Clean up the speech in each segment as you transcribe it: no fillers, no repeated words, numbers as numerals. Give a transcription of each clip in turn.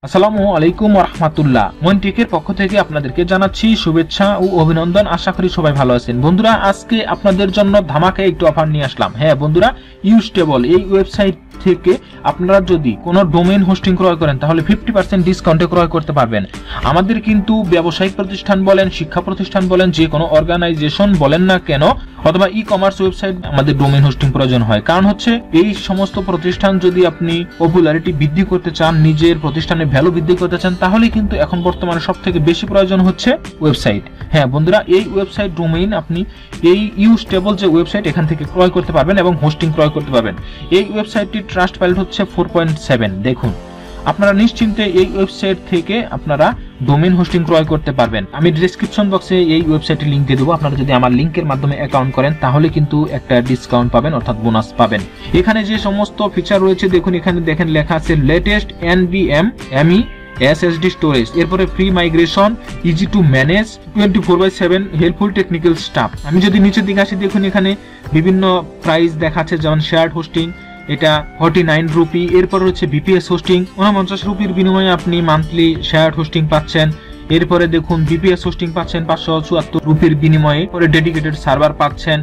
আসসালামু আলাইকুম ওয়া রাহমাতুল্লাহ। মনি টেকের পক্ষ থেকে আপনাদেরকে জানাচ্ছি শুভেচ্ছা ও অভিনন্দন। আশা করি সবাই ভালো আছেন। বন্ধুরা, আজকে আপনাদের জন্য ধামাকা একটু অফার নিয়ে আসলাম। হ্যাঁ বন্ধুরা, ইউস্টেবল এই ওয়েবসাইট থেকে আপনারা যদি কোনো ডোমেইন হোস্টিং ক্রয় করেন তাহলে 50% ডিসকাউন্টে ক্রয় করতে পারবেন। আমাদের কিন্তু ব্যবসায়িক প্রতিষ্ঠান বলেন, শিক্ষা প্রতিষ্ঠান বলেন, যে কোনো অর্গানাইজেশন বলেন না কেন অথবা ই কমার্স ওয়েবসাইট আমাদের ডোমেইন হোস্টিং প্রয়োজন হয়। কারণ হচ্ছে এই সমস্ত প্রতিষ্ঠান যদি আপনি পপুলারিটি বৃদ্ধি করতে চান, নিজের প্রতিষ্ঠানে ভ্যালু বৃদ্ধি করতে চান, তাহলে কিন্তু এখন বর্তমানে সবথেকে বেশি প্রয়োজন হচ্ছে ওয়েবসাইট। হ্যাঁ বন্ধুরা, এই ওয়েবসাইট ডোমেইন আপনি এই ইউস্টেবল যে ওয়েবসাইট এখান থেকে ক্রয় করতে পারবেন এবং হোস্টিং ক্রয় করতে পারবেন। এই ওয়েবসাইটটি ট্রাস্ট ভ্যালু হচ্ছে 4.7। দেখুন, আপনারা নিশ্চিন্তে এই ওয়েবসাইট থেকে আপনারা ডোমেইন হোস্টিং ক্রয় করতে পারবেন। আমি ডেসক্রিপশন বক্সে এই ওয়েবসাইটের লিংক দিয়ে দেবো। আপনারা যদি আমার লিংকের মাধ্যমে অ্যাকাউন্ট করেন তাহলে কিন্তু একটা ডিসকাউন্ট পাবেন, অর্থাৎ বোনাস পাবেন। এখানে যে সমস্ত ফিচার রয়েছে দেখুন, এখানে দেখেন লেখা আছে লেটেস্ট NVMe SSD স্টোরেজ, এরপরে free migration, easy to manage, 24/7 helpful technical staff. আমি যদি নিচের দিকে আসি দেখুন, এখানে বিভিন্ন প্রাইস দেখাচ্ছে, যেমন শেয়ার্ড হোস্টিং এটা 49 রুপি, এরপর হচ্ছে VPS হোস্টিং 49 রুপির বিনিময়ে আপনি মান্থলি শেয়ার্ড হোস্টিং পাচ্ছেন। এরপরে দেখুন VPS হোস্টিং পাচ্ছেন 574 রুপির বিনিময়ে, পরে ডেডিকেটেড সার্ভার পাচ্ছেন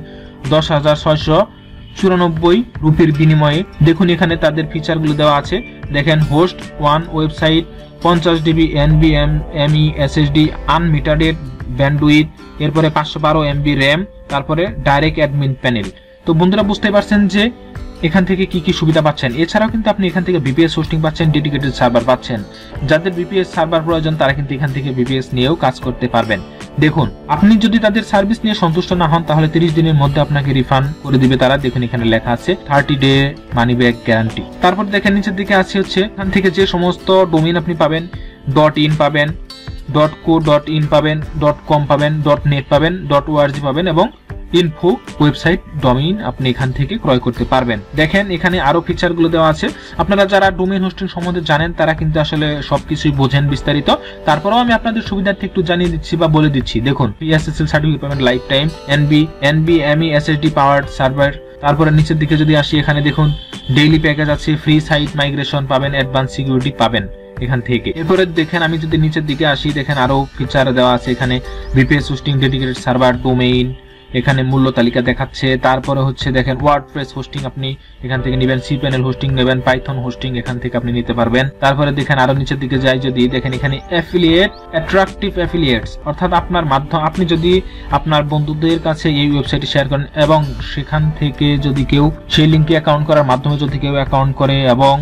10,694 রুপির বিনিময়ে। দেখুন এখানে তাদের ফিচারগুলো দেওয়া আছে, দেখেন host 1 website, 50 GB NVMe SSD, unmetered bandwidth, এরপরে 512 MB RAM, তারপরে ডাইরেক্ট অ্যাডমিন প্যানেল। তো বন্ধুরা বুঝতে পারছেন যে এখান থেকে কি কি সুবিধা পাচ্ছেন। এছাড়াও কিন্তু আপনি এখান থেকে VPS হোস্টিং পাচ্ছেন, ডেডিকেটেড সার্ভার পাচ্ছেন। যাদের VPS সার্ভার প্রয়োজন তারা কিন্তু এখান থেকে VPS নিয়েও কাজ করতে পারবেন। দেখুন, আপনি যদি তাদের সার্ভিস নিয়ে সন্তুষ্ট না হন তাহলে 30 দিনের মধ্যে আপনাকে রিফান্ড করে দিবে তারা। দেখুন এখানে লেখা আছে 30 ডে মানি ব্যাক গ্যারান্টি। তারপর দেখেন নিচের দিকে আছে হচ্ছে এখান থেকে যে সমস্ত ডোমেইন আপনি পাবেন, .in পাবেন, .co.in পাবেন, .com পাবেন, .net পাবেন, .org পাবেন এবং ইনফো ওয়েবসাইট ডোমেইন আপনি এখান থেকে ক্রয় করতে পারবেন। দেখেন এখানে আরো ফিচারগুলো দেওয়া আছে। আপনারা যারা ডোমেইন হোস্টিং সম্বন্ধে জানেন তারা কিন্তু আসলে সবকিছুই বোঝেন বিস্তারিত, তারপরেও আমি আপনাদের সুবিধার্থে একটু জানিয়ে দিচ্ছি বা বলে দিচ্ছি। দেখুন SSL সার্টিফিকেট পাবেন, life time NVMe SSD powered server. তারপরে নিচের দিকে যদি আসি, এখানে দেখুন ডেইলি প্যাকেজ আছে, ফ্রি সাইট মাইগ্রেশন পাবেন, অ্যাডভান্স সিকিউরিটি পাবেন এখান থেকে। এরপরে দেখেন আমি যদি নিচের দিকে আসি, দেখেন আরো ফিচার দেওয়া আছে এখানে, VPS hosting, dedicated server, domain, এখানে মূল্য তালিকা দেখাচ্ছে। তারপরে হচ্ছে দেখেন ওয়ার্ডপ্রেস হোস্টিং আপনি এখান থেকে নেবেন, cPanel হোস্টিং নেবেন, পাইথন হোস্টিং এখান থেকে আপনি নিতে পারবেন। তারপরে দেখেন আরো নিচের দিকে যাই যদি, দেখেন এখানে অ্যাট্রাকটিভ অ্যাফিলিয়েটস, অর্থাৎ আপনার মাধ্যম আপনি যদি আপনার বন্ধুদের কাছে এই ওয়েবসাইটে শেয়ার করেন এবং সেখান থেকে যদি কেউ সেই লিঙ্কে অ্যাকাউন্ট করার মাধ্যমে যদি কেউ অ্যাকাউন্ট করে এবং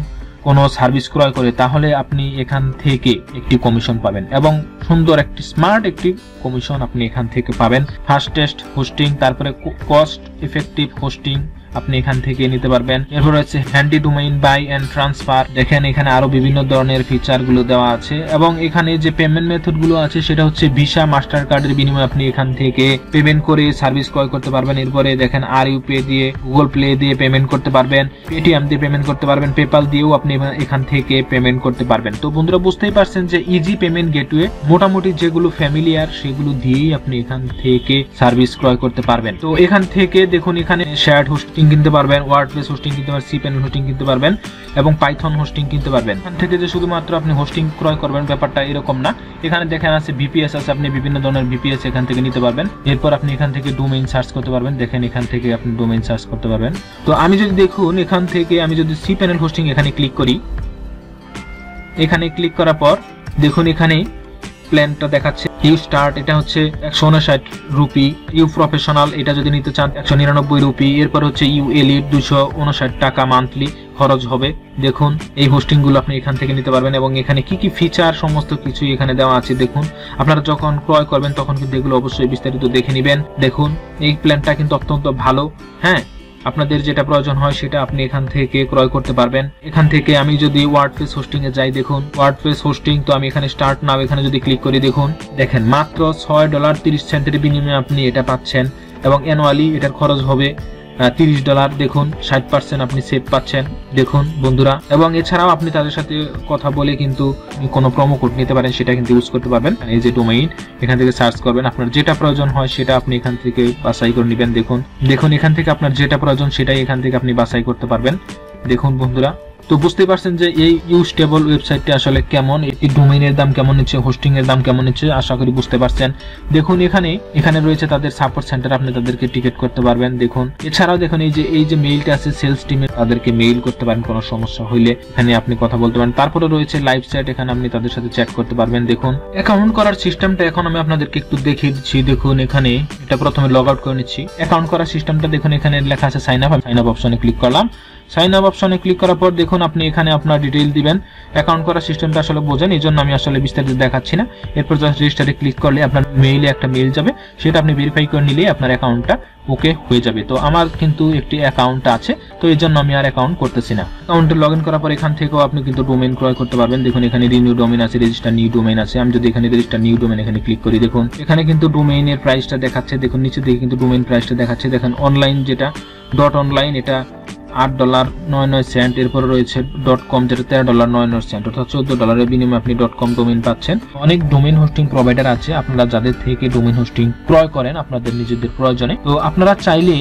কোনো সার্ভিস ক্রয় করে তাহলে আপনি এখান থেকে একটি কমিশন পাবেন এবং সুন্দর একটি স্মার্ট একটি কমিশন আপনি এখান থেকে পাবেন। ফাস্টেস্ট হোস্টিং, তারপরে কস্ট ইফেক্টিভ হোস্টিং আপনি এখান থেকে নিতে পারবেন। এরপর হচ্ছে handy domain buy and transfer. দেখেন এখানে আরো বিভিন্ন ধরনের ফিচার গুলো দেওয়া আছে এবং এখানে যে পেমেন্ট মেথড গুলো আছে সেটা হচ্ছে ভিসা, মাস্টার কার্ডের বিনিময়ে আপনি এখান থেকে পেমেন্ট করে সার্ভিস ক্রয় করতে পারবেন। এরপরে দেখেন RuPay দিয়ে, গুগল প্লে দিয়ে পেমেন্ট করতে পারবেন, পেটিএম দিয়ে পেমেন্ট করতে পারবেন, পেপাল দিয়েও আপনি এখান থেকে পেমেন্ট করতে পারবেন। তো বন্ধুরা বুঝতেই পারছেন যে ইজি পেমেন্ট গেটওয়ে, মোটামুটি যেগুলো ফ্যামিলিয়ার সেগুলো দিয়েই আপনি এখান থেকে সার্ভিস ক্রয় করতে পারবেন। তো এখান থেকে দেখুন এখানে শেয়ার্ড হোস্টিং কিনতে পারবেন, ওয়ার্ডপ্রেস হোস্টিং কিনতে পারবেন, cPanel হোস্টিং কিনতে পারবেন এবং পাইথন হোস্টিং কিনতে পারবেন। এখান থেকে যে শুধুমাত্র আপনি হোস্টিং ক্রয় করবেন ব্যাপারটা এরকম না। এখানে দেখেন আছে VPS আছে, আপনি বিভিন্ন ধরনের VPS এখান থেকে নিতে পারবেন। এরপর আপনি এখান থেকে ডোমেইন সার্চ করতে পারবেন। দেখেন এখান থেকে আপনি ডোমেইন সার্চ করতে পারবেন। তো আমি যদি দেখুন এখান থেকে আমি যদি cPanel হোস্টিং এখানে ক্লিক করি, এখানে ক্লিক করার পর দেখুন এখানে প্ল্যানটা দেখাচ্ছে ইউ স্টার্ট, এটা হচ্ছে 159 রুপি, ইউ প্রফেশনাল এটা যদি নিতে চান 199 রুপি, এরপর হচ্ছে ইউ এলিট 259 টাকা মান্থলি খরচ হবে। দেখুন এই হোস্টিং গুলো আপনি এখান থেকে নিতে পারবেন এবং এখানে কি কি ফিচার সমস্ত কিছু এখানে দেওয়া আছে। দেখুন আপনারা যখন ক্রয় করবেন তখন কিন্তু এগুলো অবশ্যই বিস্তারিত দেখে নেবেন। দেখুন এই প্ল্যানটা কিন্তু অত্যন্ত ভালো। হ্যাঁ, আপনাদের যেটা প্রয়োজন হয় সেটা আপনি এখান থেকে ক্রয় করতে পারবেন। এখান থেকে আমি যদি ওয়ার্ডপ্রেস হোস্টিং এ যাই, দেখুন ওয়ার্ডপ্রেস হোস্টিং, তো আমি এখানে স্টার্ট নাও এখানে যদি ক্লিক করি, দেখেন মাত্র $6.30 বিনিময়ে আপনি এটা পাচ্ছেন এবং অ্যানুয়ালি এটার খরচ হবে $30। দেখুন 60% আপনি সেভ পাচ্ছেন। দেখুন বন্ধুরা, এবং এছাড়াও আপনি তাদের সাথে কথা বলে কিন্তু কোনো প্রোমো কোড নিতে পারেন, সেটা কিন্তু ইউজ করতে পারবেন। এই যে ডোমেইন এখান থেকে সার্চ করবেন, আপনার যেটা প্রয়োজন হয় সেটা আপনি এখান থেকে বাছাই করে নেবেন। দেখুন এখান থেকে আপনার যেটা প্রয়োজন সেটাই এখান থেকে আপনি বাছাই করতে পারবেন। দেখুন বন্ধুরা, তো বুঝতে পারছেন যে এই ইউস্টেবল ওয়েবসাইটটি আসলে কেমন, এই ডোমেইনের দাম কেমন নিচ্ছে, হোস্টিং এর দাম কেমন নিচ্ছে, আশা করি বুঝতে পারছেন। দেখুন এখানে রয়েছে তাদের সাপোর্ট সেন্টার, আপনি তাদেরকে টিকেট করতে পারবেন। দেখুন এছাড়াও দেখুন এই যে মেইলটা আছে সেলস টিমে, তাদেরকে মেইল করতে পারেন কোনো সমস্যা হইলে, এখানে আপনি কথা বলতে পারেন। তারপরে রয়েছে লাইভ চ্যাট, এখানে আপনি তাদের সাথে চ্যাট করতে পারবেন। দেখুন অ্যাকাউন্ট করার সিস্টেমটা এখন আমি আপনাদেরকে একটু দেখিয়ে দিচ্ছি। দেখুন এখানে এটা প্রথমে লগ আউট করে নিচ্ছি। অ্যাকাউন্ট করার সিস্টেমটা দেখুন এখানে লেখা আছে সাইন আপ অপশনে ক্লিক করলাম। সাইন আপ অপশনে ক্লিক করার পর দেখুন আপনি এখানে আপনার ডিটেইল দিবেন। অ্যাকাউন্ট করার সিস্টেমটা আসলে বোঝেন, এই জন্য আমি আসলে বিস্তারিত দেখাচ্ছি না। এরপর জাস্ট রেজিস্টারে ক্লিক করলে আপনার মেইলে একটা মেইল যাবে, সেটা আপনি ভেরিফাই করে নিলেই আপনার অ্যাকাউন্টটা ওকে হয়ে যাবে। তো আমার কিন্তু একটি অ্যাকাউন্ট আছে, তো এই জন্য আমি আর অ্যাকাউন্ট করতেছি না। অ্যাকাউন্টে লগ ইন করার পর এখান থেকেও আপনি কিন্তু ডোমেইন ক্রয় করতে পারবেন। দেখুন এখানে রিনিউ ডোমেইন আছে, রেজিস্টার নিউ ডোমেইন আছে। আমি যদি এখানে রেজিস্টার নিউ ডোমেইন এখানে ক্লিক করি, দেখুন এখানে কিন্তু ডোমেইনের প্রাইসটা দেখাচ্ছে। দেখুন নিচে দিকে কিন্তু ডোমেইন প্রাইসটা দেখাচ্ছে। দেখেন অনলাইন যেটা .online এটা $8.99। এরপর রয়েছে .com যেটা $13.99, অর্থাৎ $14 বিনিময়ে আপনি .com ডোমেইন পাচ্ছেন। অনেক ডোমেইন হোস্টিং প্রোভাইডার আছে, আপনারা যাদের থেকে ডোমেইন হোস্টিং ক্রয় করেন আপনাদের নিজেদের প্রয়োজনে, তো আপনারা চাইলে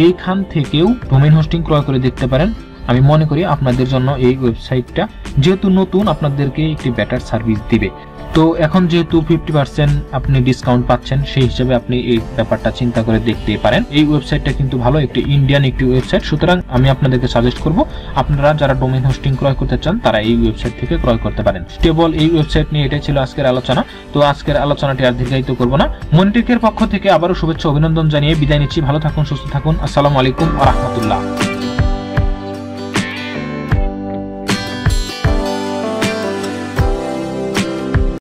এইখান থেকেও ডোমেইন হোস্টিং ক্রয় করে দেখতে পারেন। আমি মনে করি আপনাদের জন্য এই ওয়েবসাইটটা যেহেতু নতুন, আপনাদেরকে একটি বেটার সার্ভিস দিবে। তো এখন যেহেতু 50% আপনি ডিসকাউন্ট পাচ্ছেন, সেই হিসেবে আপনি এই ব্যাপারটা চিন্তা করে দেখতে পারেন। এই ওয়েবসাইটটা কিন্তু ভালো, একটি ইন্ডিয়ান একটি ওয়েবসাইট, সুতরাং আমি আপনাদেরকে সাজেস্ট করব আপনারা যারা ডোমেইন হোস্টিং ক্রয় করতে চান তারা এই ওয়েবসাইট থেকে ক্রয় করতে পারেন। স্টেবল এই ওয়েবসাইট নিয়ে এটাই ছিল আজকের আলোচনা। তো আজকের আলোচনাটি আর দীর্ঘায়িত করব না। মনিটেকের পক্ষ থেকে আবারও শুভেচ্ছা অভিনন্দন জানিয়ে বিদায় নিচ্ছি। ভালো থাকুন, সুস্থ থাকুন। আসসালামু আলাইকুম ওয়া রাহমাতুল্লাহ।